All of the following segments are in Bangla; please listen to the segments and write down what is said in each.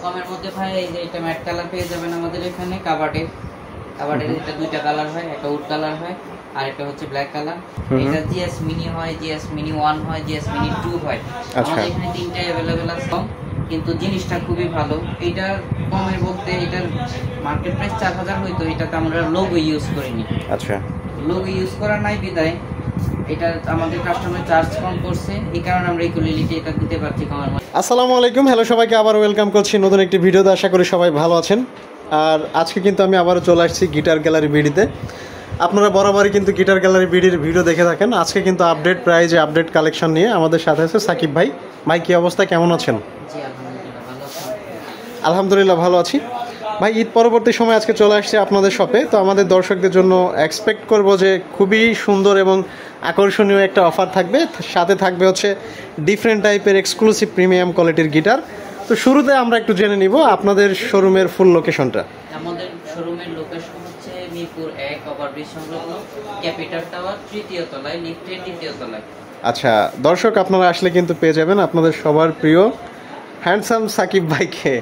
কমের মধ্যে ভাই এই যে এটা ম্যাট কালার পেয়ে যাবেন আমাদের এখানে কাভার্ডের এটা দুইটা কালার হয়, একটা উড কালার হয় আর একটা হচ্ছে ব্ল্যাক কালার। এটা জিএস মিনি হয়, জিএস মিনি 1 হয়, জিএস মিনি 2 হয়। আমাদের এখানে তিনটা अवेलेबल আছে, কিন্তু জিনিসটা খুবই ভালো। এটা কমের বলতে এটার মার্কেট প্রাইস 4000 হইতো, এটাতে আমরা লোগো ইউজ করিনি। আচ্ছা, লোগো ইউজ করা নাই বিদায় এটা আমাদের কাস্টমার চার্জ কম করছে, এই কারণে আমরা এই কোয়ালিটি এটা দিতে পারছি কমের মধ্যে। আসসালামু আলাইকুম, হ্যালো সবাইকে আবার ওয়েলকাম করছি নতুন একটি ভিডিওতে। আশা করি সবাই ভালো আছেন। আর আজকে কিন্তু আমি আবারও চলে আসছি গিটার গ্যালারি বিডিতে। আপনারা বরাবরই কিন্তু গিটার গ্যালারি বিডির ভিডিও দেখে থাকেন। আজকে কিন্তু আপডেট প্রাইজে আপডেট কালেকশন নিয়ে আমাদের সাথে আছে সাকিব ভাই। ভাই কি অবস্থা, কেমন আছেন? জি আলহামদুলিল্লাহ ভালো আছি। আলহামদুলিল্লাহ ভালো আছি ভাই। ঈদ পরবর্তী সময় আজকে চলে আসছে আপনাদের শপে, তো আমাদের দর্শকদের জন্য এক্সপেক্ট করব যে খুবই সুন্দর এবং আকর্ষণীয় একটা অফার থাকবে, সাথে থাকবে হচ্ছে ডিফারেন্ট টাইপের এক্সক্লুসিভ প্রিমিয়াম কোয়ালিটির গিটার। তো শুরুতে আমরা একটু জেনে নিব আপনাদের শোরুমের ফুল লোকেশনটা। আমাদের শোরুমের লোকেশন হচ্ছে মিরপুর 1 ওভারব্রিজ সংলগ্ন ক্যাপিটাল টাওয়ার, তৃতীয় তলায়, লিফটের দ্বিতীয় তলায়। আচ্ছা দর্শক, আপনারা আসলে কিন্তু পেয়ে যাবেন আপনাদের সবার প্রিয় হ্যান্ডসাম সাকিব ভাইকে।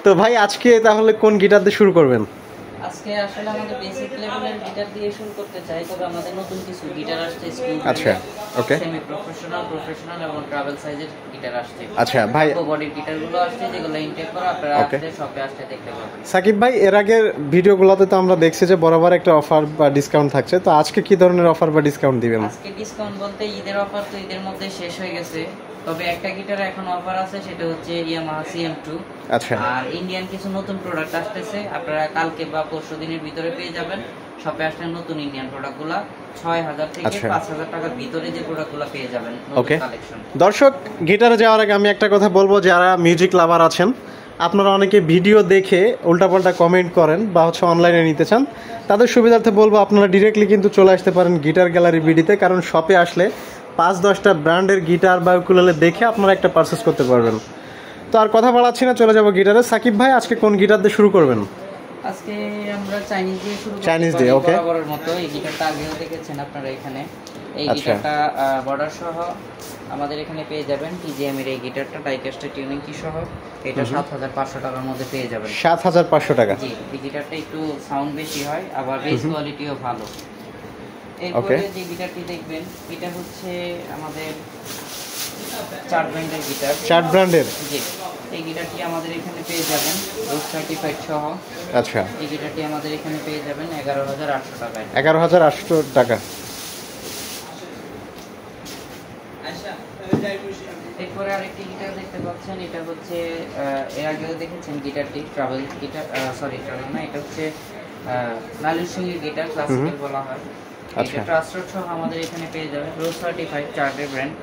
তো ভাই আজকে তাহলে কোন গিটার দিয়ে শুরু করবেন? আজকে আসলে আমাদের বেসিক লেভেলের গিটার দিয়ে শুরু করতে চাই, তবে আমাদের নতুন কিছু গিটার আসছে, আচ্ছা ওকে, সেমি প্রফেশনাল, প্রফেশনাল এবং ট্রাভেল সাইজের গিটার আসছে। আচ্ছা ভাই, বডির গিটারগুলো আসছে যেগুলো ইনটেক করা, আপনারা আসলে শপে আসলে দেখতে পাবেন। সাকিব ভাই, এর আগের ভিডিওগুলোতে তো আমরা দেখছি যে বরাবর একটা অফার বা ডিসকাউন্ট থাকছে, তো আজকে কি ধরনের অফার বা ডিসকাউন্ট দিবেন? আজকে ডিসকাউন্ট বলতে ঈদের অফার তো ঈদের মধ্যে শেষ হয়ে গেছে, তবে একটা গিটার এখন অফার আছে, সেটা হচ্ছে ইয়ামাহা CM2। আচ্ছা, আর ইন্ডিয়ান কিছু নতুন প্রোডাক্ট আসতেছে, আপনারা কালকে বা পরশু দিনের ভিতরে পেয়ে যাবেন। শপে আসলে নতুন ইন্ডিয়ান প্রোডাক্টগুলো 6000 থেকে 5000 টাকার ভিতরে যে প্রোডাক্টগুলো পেয়ে যাবেন নতুন কালেকশন। দর্শক, গিটারে যাওয়ার আগে আমি একটা কথা বলবো, যারা মিউজিক লাভার আছেন, আপনারা অনেকে ভিডিও দেখে উল্টাপাল্টা কমেন্ট করেন বা হচ্ছে অনলাইনে নিতে চান, তাদের সুবিধার্থে বলবো আপনারা ডিরেক্টলি কিন্তু চলে আসতে পারেন গিটার গ্যালারি বিডিতে, কারণ শপে আসলে 5-10টা ব্র্যান্ডের গিটার বা উকুলেলে দেখে আপনারা একটা পারচেস করতে পারবেন। তো আর কথা বাড়াচ্ছি না, চলে যাব গিটারে। সাকিব ভাই আজকে কোন গিটার দিয়ে শুরু করবেন? আজকে আমরা চাইনিজ দিয়ে শুরু করব। চাইনিজ দিয়ে, ওকে। বরাবরের মতো এই গিটারটা আগেও দেখেছেন আপনারা এখানে। এই গিটারটা বর্ডার সহ আমাদের এখানে পেয়ে যাবেন। TGM এর এই গিটারটা ডাইকাস্টের টিউনিং কি সহ এটা 7500 টাকার মধ্যে পেয়ে যাবেন। 7500 টাকা? জি, এই গিটারটা একটু সাউন্ড বেশি হয়, আবার বেস কোয়ালিটিও ভালো। এরপরে যে গিটারটি দেখবেন এটা হচ্ছে আমাদের 4 ব্র্যান্ডের গিটার। 4 ব্র্যান্ডের? জি, এই গিটারটি আমাদের এখানে পেয়ে যাবেন রোড সার্টিফাইড সহ। আচ্ছা, এই গিটারটি আমাদের এখানে পেয়ে যাবেন 11800 টাকায়। 11800 টাকা। এরপরে আরেকটি গিটার দেখতে পাচ্ছেন, এটা হচ্ছে এর আগেও দেখেছেন গিটারটি, ট্রাভেল গিটার, সরি ট্রাভেল না, এটা হচ্ছে লালুর সঙ্গীর গিটার, ক্লাসিক্যাল বলা হয়। এটা ট্রাস্টেড সহ আমাদের এখানে পেয়ে যাবেন, রোড সার্টিফাইড, চার্টের ব্র্যান্ড।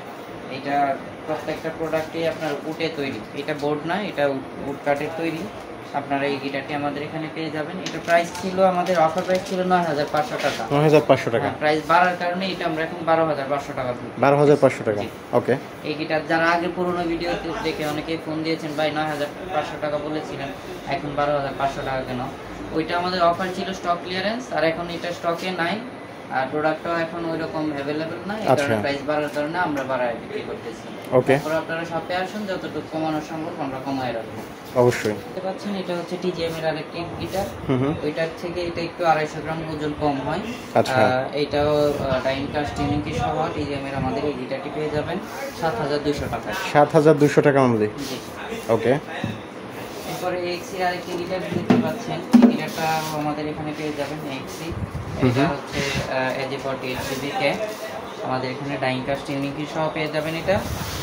এটা প্রত্যেকটা প্রোডাক্টই আপনার উডে তৈরি, এটা বোর্ড না, এটা উড কাঠের তৈরি। আপনারা এই গিটারটি আমাদের এখানে পেয়ে যাবেন। এটা প্রাইস ছিল, আমাদের অফার প্রাইস ছিল 9500 টাকা। 9500 টাকা প্রাইস বাড়ার কারণে এটা আমরা এখন 12500 টাকা। 12500 টাকা, ওকে। এই গিটার যারা আগে পুরোনো ভিডিও দেখে অনেকেই ফোন দিয়েছেন, ভাই 9500 টাকা বলেছিলেন, এখন 12500 টাকা কেন? ওইটা আমাদের অফার ছিল স্টক ক্লিয়ারেন্স, আর এখন এটা স্টকে নাই, আর প্রোডাক্টও এখন ওইরকম অ্যাভেলেবেল না, এই কারণে প্রাইস বাড়ার কারণে আমরা বাড়ায় বিক্রি করতেছি। ওকে, তারপর আপনারা শপে আসুন, যতটুকু কমানো সম্ভব আমরা কমায় রাখবো অবশ্যই। দেখতে পাচ্ছেন এটা হচ্ছে TGM এর আরেকটি গিটার। ওইটার থেকে এটা একটু 250 গ্রাম ওজন কম হয়। এইটাও ডাইন কাস্ট টিউনিং কি সহ TGM এর আমাদের এই গিটারটি পেয়ে যাবেন 7200 টাকা। 7200 টাকা মধ্যে, ওকে। এরপরে XC এর আরেকটি গিটার দেখতে পাচ্ছেন, এই গিটারটা আমাদের এখানে পেয়ে যাবেন XC। এটা হচ্ছে AJ48 CBK, আমাদের এখানে ডাইং কাস্ট টিউনিং কি সহ পেয়ে যাবেন এটা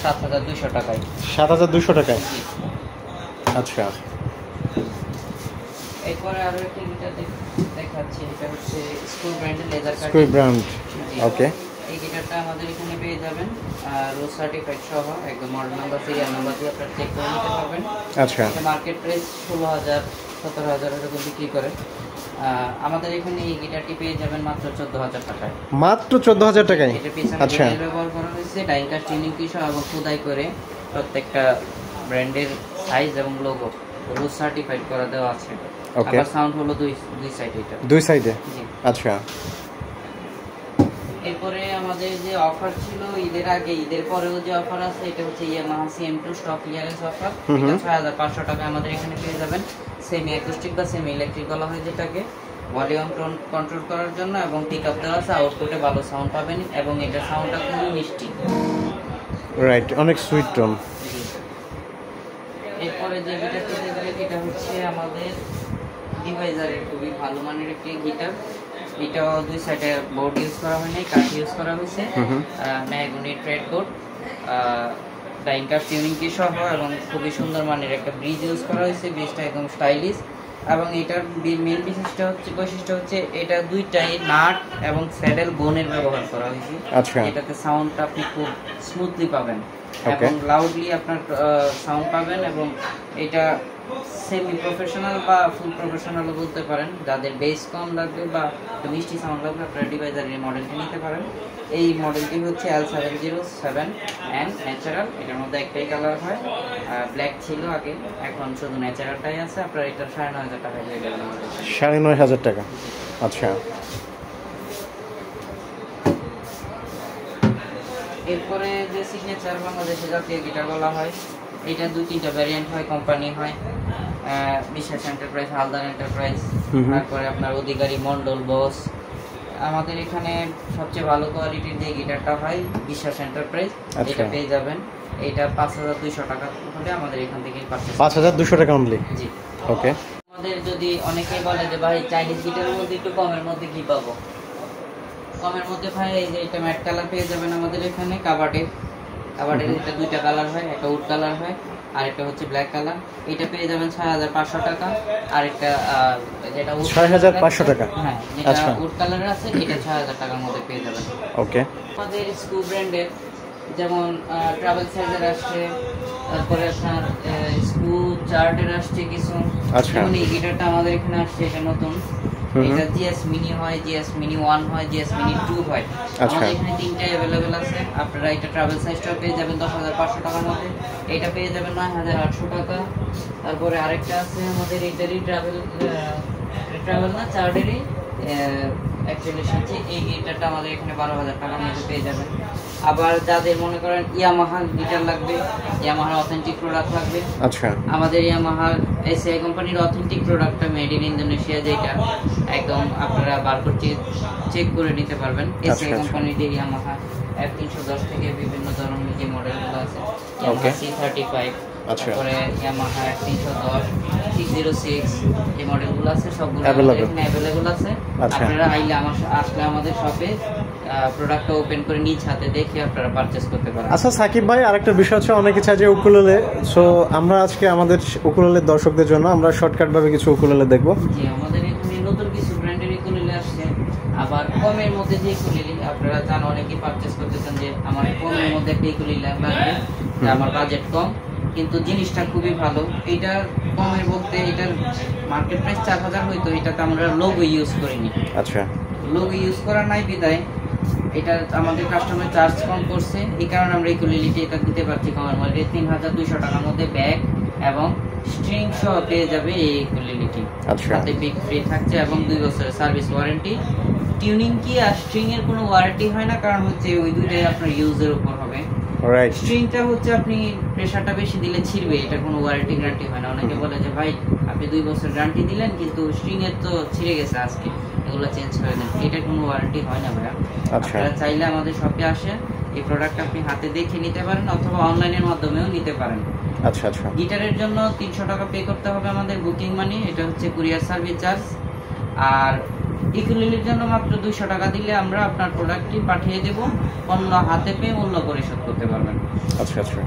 7200 টাকায়। 7200 টাকায়, আচ্ছা। এরপরে আরো একটা গিটার দেখাচ্ছি, এটা হচ্ছে স্কুল ব্র্যান্ডের লেদার কাট, স্কুল ব্র্যান্ড, ওকে। এই গিটারটা আমাদের এখানে পেয়ে যাবেন রোড সার্টিফাইড সহ, একদম মডেল নাম্বার, সিরিয়াল নাম্বার দিয়ে আপনারা চেক করে নিতে পারবেন। আচ্ছা, এটা মার্কেট প্রাইস 16000 17000 এরকম বিক্রি করে। আমাদের এখানে এই গিটারটি পেয়ে যাবেন মাত্র 14000 টাকায়। মাত্র 14000 টাকায়? এটা পিছনে ব্যবহার করা হয়েছে ডাইং কাস্ট টিউনিং কি সহ, এবং খোদাই করে প্রত্যেকটা ব্র্যান্ডের সাইজ এবং লোগো রোড সার্টিফাইড করা দেওয়া আছে। আবার সাউন্ড হলো দুই সাইডে, এটা দুই সাইডে, আচ্ছা। এরপরে আমাদের যে অফার ছিল ঈদের আগে, ঈদের পরেও যে অফার আছে, এটা হচ্ছে Yamaha CM2 stock clearance offer. এটা 6500 টাকা আমাদের এখানে পেয়ে যাবেন। সেমি অ্যাকুস্টিক বা সেমি ইলেকট্রিক বলা হয় যেটাকে, ভলিউম কন্ট্রোল করার জন্য, এবং পিকআপ দেওয়া আছে, আউটপুটে ভালো সাউন্ড পাবেন, এবং এটা সাউন্ডটা খুবই মিষ্টি। রাইট, অনেক সুইট টোন। এরপরে যে গিটারটি দেখবেন, এটা হচ্ছে আমাদের ডিভাইজারের খুবই ভালো মানের একটি গিটার। এটাও দুই সাইডে বোর্ড ইউজ করা হয় নাই, কাঠ ইউজ করা হয়েছে, ম্যাগনি ট্রেড বোর্ড, ডাইংকার টিউনিং কি সহ, এবং খুবই সুন্দর মানের একটা ব্রিজ ইউজ করা হয়েছে। ব্রিজটা একদম স্টাইলিশ, এবং এটার মেন বৈশিষ্ট্য হচ্ছে এটা দুইটাই নাট এবং স্যাডেল বোনের ব্যবহার করা হয়েছে। আচ্ছা, এটাতে সাউন্ডটা আপনি খুব স্মুথলি পাবেন এবং লাউডলি আপনার সাউন্ড পাবেন, এবং এটা সেমি প্রফেশনাল বা ফুল প্রফেশনালও বলতে পারেন। যাদের বেস কম লাগবে বা একটু মিষ্টি সাউন্ড লাগবে, আপনারা ডিভাইজারের এই মডেলটি নিতে পারেন। এই মডেলটি হচ্ছে L707N ন্যাচারাল। এটার মধ্যে একটাই কালার হয়, ব্ল্যাক ছিল আগে, এখন শুধু ন্যাচারালটাই আছে। আপনার এটা 9500 টাকা হয়ে গেল। 9500 টাকা। আচ্ছা, এরপরে যে সিগনেচার বাংলাদেশে জাতীয় গিটার বলা হয়, এটা 2-3টা ভ্যারিয়েন্ট হয়, কোম্পানি হয়, বিশ্বাস এন্টারপ্রাইজ, হালদার এন্টারপ্রাইজ, তারপরে আপনার অধিকারী, মন্ডল, বস। আমাদের এখানে সবচেয়ে ভালো কোয়ালিটির যে গিটারটা হয় বিশ্বাস এন্টারপ্রাইজ, এটা পেয়ে যাবেন। এটা 5200 টাকা হলে আমাদের এখান থেকে পারচেজ। 5200 টাকা অনলি? জি। ওকে। আমাদের যদি অনেকেই বলে যে ভাই চাইনিজ গিটারের মধ্যে একটু কমের মধ্যে কি পাবো, কমের মধ্যে ভাই এই যে এটা ম্যাট কালার পেয়ে যাবেন আমাদের এখানে। কাবার্ডের এটা দুইটা কালার হয়, একটা উড কালার হয় আর একটা হচ্ছে ব্ল্যাক কালার। এটা পেয়ে যাবেন 6500 টাকা। আর একটা যেটা 6500 টাকা, হ্যাঁ, যেটা উড কালার আছে, এটা 6000 টাকার মধ্যে পেয়ে যাবেন। ওকে। আমাদের স্ক্রু ব্র্যান্ডের যেমন ট্রাভেল সাইজের আসছে, তারপরে আপনার স্ক্রু চার্টের আসছে কিছু। যেমন এই গিটারটা আমাদের এখানে আসছে, এটা নতুন। এটা জিএস মিনি হয়, জিএস মিনি 1 হয়, জিএস মিনি 2 হয়। আমাদের এখানে তিনটাই अवेलेबल আছে। আপনারা এটা ট্রাভেল সাইজটা পেয়ে যাবেন 10500 টাকার মধ্যে। এটা পেয়ে যাবেন 9800 টাকা। তারপরে আরেকটা আছে আমাদের এটারই ট্রাভেল না, চার্টেরই অ্যাকচুয়ালি হচ্ছে এই গিটারটা আমাদের এখানে 12000 টাকার মধ্যে পেয়ে যাবেন। আবার যাদের মনে করেন ইয়ামাহা গিটার লাগবে, ইয়ামাহার অথেন্টিক প্রোডাক্ট লাগবে, আচ্ছা, আমাদের ইয়ামাহার এসআই কোম্পানির অথেন্টিক প্রোডাক্টটা মেড ইন ইন্দোনেশিয়া, যেটা একদম আপনারা বারকোড চেক করে নিতে পারবেন। এসআই কোম্পানির যে ইয়ামাহা F310 থেকে বিভিন্ন ধরনের যে মডেলগুলো আছে, ইয়ামাহা C35, তারপরে ইয়ামাহা F310, 606 যে মডেলগুলো আছে সবগুলো এখানে अवेलेबल আছে। আপনারা আসলে আমাদের শপে প্রোডাক্টটা ওপেন করে নিজ হাতে দেখে আপনারা পারচেজ করতে পারেন। আচ্ছা সাকিব ভাই, আরেকটা বিষয় হচ্ছে অনেকে চায় যে উকুলেলে, সো আমরা আজকে আমাদের উকুলেলের দর্শকদের জন্য আমরা শর্টকাট ভাবে কিছু উকুলেলে দেখব। জি, আমাদের এখানে নতুন কিছু ব্র্যান্ডের উকুলেলে আসছে, আবার কমের মধ্যে যে উকুলেলে আপনারা চান, অনেকেই পারচেজ করতেছেন যে আমার কমের মধ্যে একটা উকুলেলে লাগবে, আমার বাজেট কম কিন্তু জিনিসটা খুবই ভালো। এইটার কমের বলতে এটার মার্কেট প্রাইস 4000 হইতো, এটাতে আমরা লোগো ইউজ করিনি। আচ্ছা, লোগো ইউজ করা নাই বিদায় এটা আমাদের কাস্টমার চার্জ কম করছে, এই কারণে আমরা এই কুলিলিটি এটা দিতে পারছি কমের মধ্যে। 3200 টাকার মধ্যে ব্যাগ এবং স্ট্রিং সহ পেয়ে যাবে এই কুলিলিটি। সাথে বিগ ফ্রি থাকছে এবং 2 বছরের সার্ভিস ওয়ারেন্টি। টিউনিং কি আর স্ট্রিং এর কোনো ওয়ারেন্টি হয় না, কারণ হচ্ছে ওই দুইটাই আপনার ইউজের উপর হবে। রাইট, স্ট্রিংটা হচ্ছে আপনি প্রেসারটা বেশি দিলে ছিড়বে, এটা কোনো ওয়ারেন্টি গ্যারান্টি হয় না। অনেকে বলে যে ভাই আপনি 2 বছর গ্যারান্টি দিলেন কিন্তু স্ট্রিং এর তো ছিঁড়ে গেছে আজকে, এগুলো চেঞ্জ করে দেন, এটা কোনো ওয়ারেন্টি হয় না ভাইয়া। আপনারা চাইলে আমাদের শপে আসে এই প্রোডাক্ট আপনি হাতে দেখে নিতে পারেন অথবা অনলাইনের মাধ্যমেও নিতে পারেন। আচ্ছা আচ্ছা, গিটারের জন্য 300 টাকা পে করতে হবে আমাদের বুকিং মানি, এটা হচ্ছে কুরিয়ার সার্ভিস চার্জ। আর ইকুলিলির জন্য মাত্র 200 টাকা দিলে আমরা আপনার প্রোডাক্টটি পাঠিয়ে দেব, অন্য হাতে পেয়ে মূল্য পরিশোধ করতে পারবেন। আচ্ছা আচ্ছা,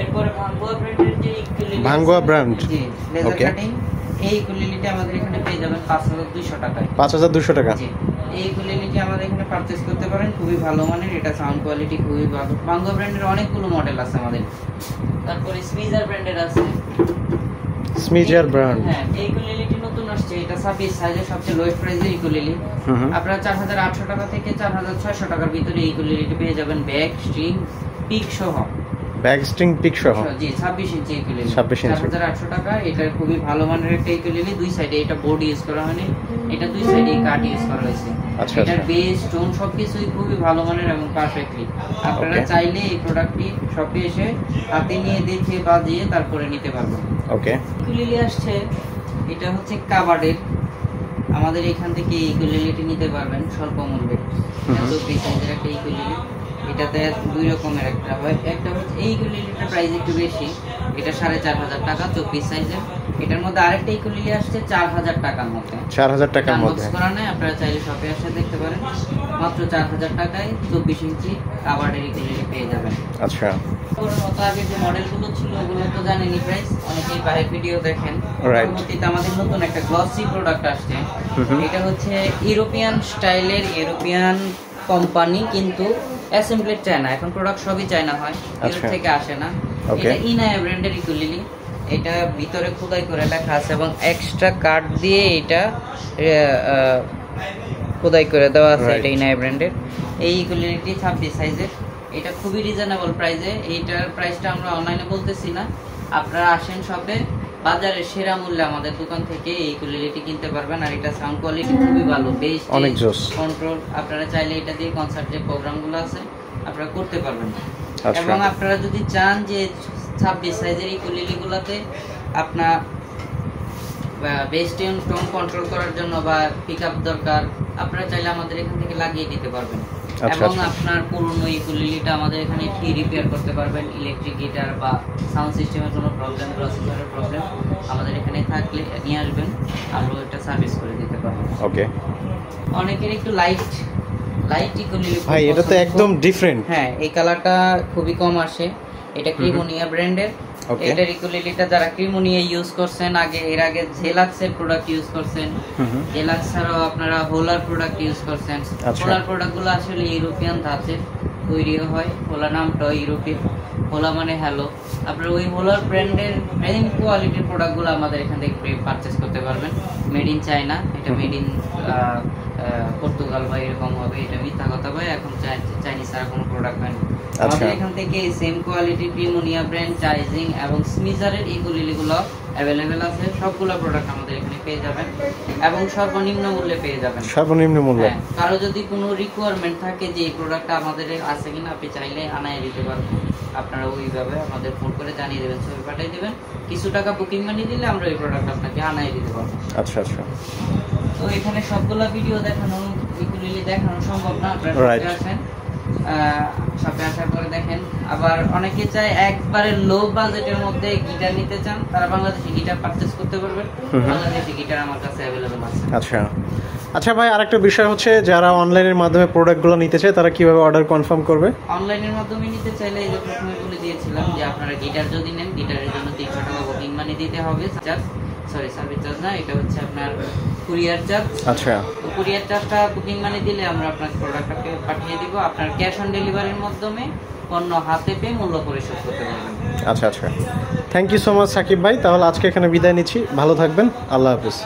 এরপরে ভাঙ্গুয়া ব্র্যান্ডের যে ইকুলিলি, ভাঙ্গুয়া ব্র্যান্ড, জি, লেজার কাটিং, এই ইকুলিলিটি আমাদের এখানে পেয়ে যাবেন 5200 টাকায়। 5200 টাকা, জি। এই ইকুলিলিটি আমাদের এখানে পারচেজ করতে পারেন, খুবই ভালো মানের, এটা সাউন্ড কোয়ালিটি খুবই ভালো। ভাঙ্গুয়া ব্র্যান্ডের অনেকগুলো মডেল আছে আমাদের। তারপরে স্মিজার ব্র্যান্ডের আছে, স্মিজার ব্র্যান্ড, হ্যাঁ, এই ইকুলিলিটি নতুন আসছে, এটা 26 সাইজের সবচেয়ে লোয়েস্ট প্রাইসের ইকুলিলি। আপনারা 4800 টাকা থেকে 4600 টাকার ভিতরে এই ইকুলিলিটি পেয়ে যাবেন, ব্যাগ, স্ট্রিং, পিক সহ। ব্যাক স্ট্রিং পিক সহ। জি 26 ইঞ্চি ইকুলিলি, 26 ইঞ্চি, 4800 টাকা। এটা খুবই ভালো মানের একটা ইকুলিলি, দুই সাইডে এটা বোর্ড ইউজ করা হয়নি, এটা দুই সাইডে কাট ইউজ করা হয়েছে। আচ্ছা, এটার বেস টোন সবকিছুই খুবই ভালো মানের এবং পারফেক্টলি। আপনারা চাইলে এই প্রোডাক্টটি শপে এসে হাতে নিয়ে দেখে বাজিয়ে তারপরে নিতে পারবেন। ওকে, ইকুলিলি আসছে, এটা হচ্ছে কাবার্ডের। আমাদের এখান থেকে এই ইকুলিলিটি নিতে পারবেন স্বল্প মূল্যে। এত সাইজের একটা ইকুলিলি, এটাতে দুই রকমের একটা হয়, একটা হচ্ছে এই ইকুলিলিটার প্রাইস একটু বেশি, এটা 4500 টাকা 24 সাইজের। এটার মধ্যে আরেকটা ইকুলিলি আসছে 4000 টাকার মধ্যে, 4000 টাকার মধ্যে করা নাই। আপনারা চাইলে শপে এসে দেখতে পারেন, মাত্র 4000 টাকায় 24 ইঞ্চি কাবার্ডের ইকুলিলি পেয়ে যাবেন। আচ্ছা, আগে যে মডেলগুলো ছিল ওগুলো তো জানেনই প্রাইস, অনেকেই বাইরের ভিডিও দেখেন। পরবর্তীতে আমাদের নতুন একটা গ্লসি প্রোডাক্ট আসছে, এটা হচ্ছে ইউরোপিয়ান স্টাইলের, ইউরোপিয়ান কোম্পানি কিন্তু অ্যাসেম্বলি চায়না। এখন প্রোডাক্ট সবই চায়না হয়, ইউরোপ থেকে আসে না। এটা ইনায়া ব্র্যান্ডের ইকুলিলি, এটা ভিতরে খোদাই করে লেখা আছে এবং এক্সট্রা কার্ড দিয়ে এটা খোদাই করে দেওয়া আছে। এটা ইনায়া ব্র্যান্ডের এই ইকুলিলিটি 26 সাইজের। এটা খুবই রিজনেবল প্রাইসে, এইটার প্রাইসটা আমরা অনলাইনে বলতেছি না। আপনারা আসেন শপে, বাজারে সেরা মূল্যে আমাদের দোকান থেকে এই ইকুলিলিটি কিনতে পারবেন। আর এটা সাউন্ড কোয়ালিটি খুবই ভালো, বেস অনেক জোস কন্ট্রোল। আপনারা চাইলে এটা দিয়ে কনসার্ট যে প্রোগ্রামগুলো আছে আপনারা করতে পারবেন। এবং আপনারা যদি চান যে 26 সাইজের ইকুলিলিগুলোতে আপনার বেস টোন কন্ট্রোল করার জন্য বা পিকআপ দরকার, আপনারা চাইলে আমাদের এখান থেকে লাগিয়ে দিতে পারবেন। এবং আপনার পুরনো ইকুলিলিটা আমাদের এখানে রিপেয়ার করতে পারবেন। ইলেকট্রিক গিটার বা সাউন্ড সিস্টেমের কোনো প্রবলেম, প্রসেসরের প্রবলেম আমাদের এখানে থাকলে নিয়ে আসবেন, আমরা এটা সার্ভিস করে দিতে পারবো। ওকে, অনেকের একটু লাইট ইকুলিলি ভাই, এটা তো একদম ডিফারেন্ট। হ্যাঁ, এই কালারটা খুবই কম আসে। এটা ক্রিমোনিয়া ব্র্যান্ডের। এটার ইকুলিলিটা যারা ক্রিমোনিয়া ইউজ করছেন এর আগে জেলাক্সের প্রোডাক্ট ইউজ করছেন, জেলাক্স ছাড়াও আপনারা হোলার প্রোডাক্ট ইউজ করছেন। হোলার প্রোডাক্টগুলো আসলে ইউরোপিয়ান ধাঁচের তৈরি হয়, হোলা নামটাও ইউরোপিয়ান, হোলা মানে হ্যালো। আপনারা ওই হোলার ব্র্যান্ডের সেম কোয়ালিটির প্রোডাক্টগুলো আমাদের এখান থেকে পারচেস করতে পারবেন। মেড ইন চায়না, এটা মেড ইন পর্তুগাল বা এরকম হবে, এটা মিথ্যা কথা ভাই। এখন চাইনিজ আর কোনো প্রোডাক্ট হয় না। আমাদের এখান থেকে সেম কোয়ালিটি ক্রিমোনিয়া ব্র্যান্ড, চাইজিং এবং স্মিজারের ইকুলিলিগুলো অ্যাভেলেবেল আছে। সবগুলো প্রোডাক্ট আমাদের এখানে পেয়ে যাবেন এবং সর্বনিম্ন মূল্যে পেয়ে যাবেন। সর্বনিম্ন মূল্য। কারো যদি কোনো রিকোয়ারমেন্ট থাকে যে এই প্রোডাক্টটা আমাদের আছে কিনা, আপনি চাইলে আনায় দিতে পারবেন। আপনারা ওইভাবে আমাদের ফোন করে জানিয়ে দেবেন, ছবি পাঠিয়ে দেবেন, কিছু টাকা বুকিং মানি দিলে আমরা এই প্রোডাক্ট আপনাকে আনায় দিতে পারবো। আচ্ছা আচ্ছা। তো এখানে সবগুলা ভিডিও দেখানো, ইকুলিলি দেখানো সম্ভব না। আপনারা আসেন, শপে আসার পরে দেখেন। আবার অনেকে চায় একবারে লো বাজেটের মধ্যে গিটার নিতে চান, তারা বাংলাদেশি গিটার পারচেজ করতে পারবেন। বাংলাদেশি গিটার আমার কাছে অ্যাভেলেবল আছে। আচ্ছা আচ্ছা ভাই, আরেকটা বিষয় হচ্ছে যারা অনলাইনের মাধ্যমে প্রোডাক্টগুলো নিতে চায় তারা কিভাবে অর্ডার কনফার্ম করবে? অনলাইনের মাধ্যমে নিতে চাইলে এই যে প্রথমে বলে দিয়েছিলাম যে আপনারা গিটার যদি নেন, গিটারের জন্য 300 টাকা বুকিং মানি দিতে হবে। সার্ভিস চার্জ না, এটা হচ্ছে আপনার কুরিয়ার চার্জ। আচ্ছা, তো কুরিয়ার চার্জটা বুকিং মানি দিলে আমরা আপনার প্রোডাক্টটাকে পাঠিয়ে দিব। আপনার ক্যাশ অন ডেলিভারির মাধ্যমে পণ্য হাতে পেয়ে মূল্য পরিশোধ করতে পারবেন। আচ্ছা আচ্ছা, thank you so much Sakib ভাই। তাহলে আজকে এখানে বিদায় নিচ্ছি, ভালো থাকবেন, আল্লাহ হাফিজ।